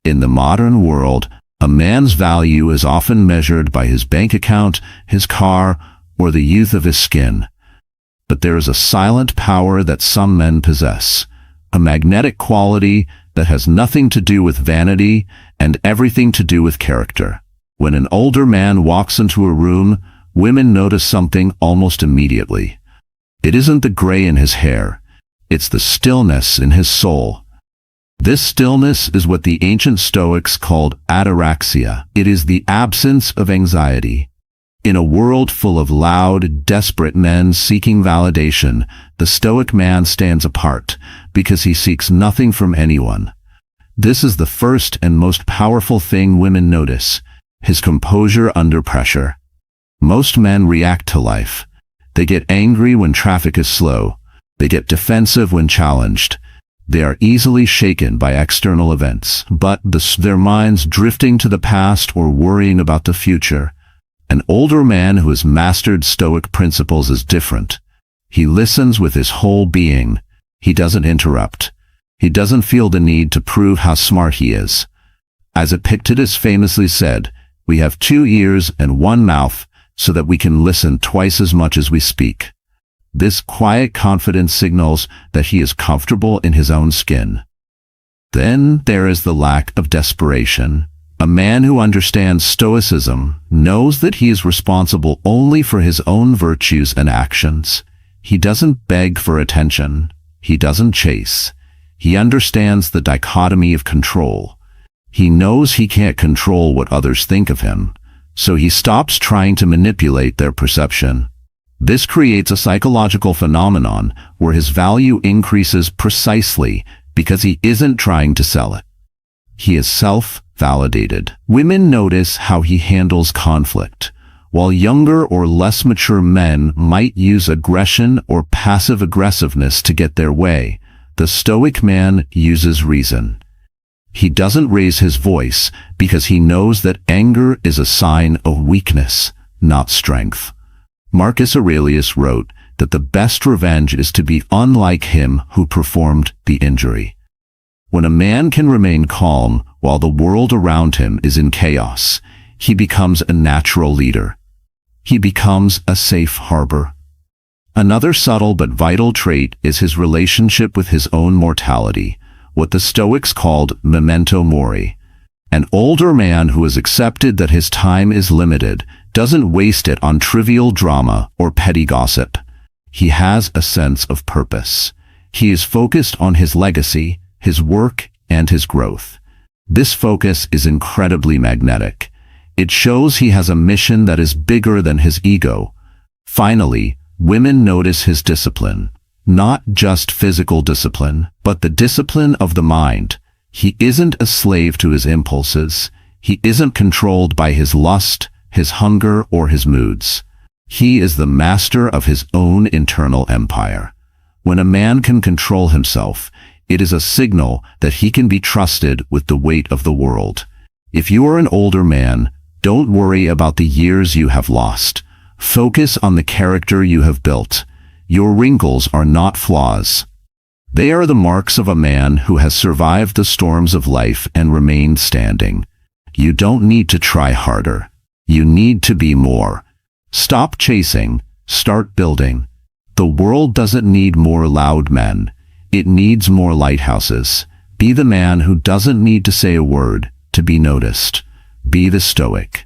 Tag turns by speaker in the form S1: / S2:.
S1: In the modern world, a man's value is often measured by his bank account, his car, or the youth of his skin. But there is a silent power that some men possess, a magnetic quality that has nothing to do with vanity and everything to do with character. When an older man walks into a room, women notice something almost immediately. It isn't the gray in his hair, it's the stillness in his soul. This stillness is what the ancient Stoics called ataraxia. It is the absence of anxiety. In a world full of loud, desperate men seeking validation, the Stoic man stands apart because he seeks nothing from anyone. This is the first and most powerful thing women notice: his composure under pressure. Most men react to life. They get angry when traffic is slow. They get defensive when challenged. They are easily shaken by external events, but their minds drifting to the past or worrying about the future. An older man who has mastered Stoic principles is different. He listens with his whole being. He doesn't interrupt. He doesn't feel the need to prove how smart he is. As Epictetus famously said, "We have 2 ears and 1 mouth so that we can listen twice as much as we speak." This quiet confidence signals that he is comfortable in his own skin. Then there is the lack of desperation. A man who understands Stoicism knows that he is responsible only for his own virtues and actions. He doesn't beg for attention. He doesn't chase. He understands the dichotomy of control. He knows he can't control what others think of him, so he stops trying to manipulate their perception. This creates a psychological phenomenon where his value increases precisely because he isn't trying to sell it. He is self-validated. Women notice how he handles conflict. While younger or less mature men might use aggression or passive aggressiveness to get their way, the Stoic man uses reason. He doesn't raise his voice because he knows that anger is a sign of weakness, not strength. Marcus Aurelius wrote that the best revenge is to be unlike him who performed the injury. When a man can remain calm while the world around him is in chaos, he becomes a natural leader. He becomes a safe harbor. Another subtle but vital trait is his relationship with his own mortality, what the Stoics called memento mori. An older man who has accepted that his time is limited doesn't waste it on trivial drama or petty gossip. He has a sense of purpose. He is focused on his legacy, his work, and his growth. This focus is incredibly magnetic. It shows he has a mission that is bigger than his ego. Finally, women notice his discipline. Not just physical discipline, but the discipline of the mind. He isn't a slave to his impulses. He isn't controlled by his lust, his hunger, or his moods. He is the master of his own internal empire. When a man can control himself, it is a signal that he can be trusted with the weight of the world. If you are an older man, don't worry about the years you have lost. Focus on the character you have built. Your wrinkles are not flaws. They are the marks of a man who has survived the storms of life and remained standing. You don't need to try harder. You need to be more. Stop chasing, start building. The world doesn't need more loud men. It needs more lighthouses. Be the man who doesn't need to say a word to be noticed. Be the Stoic.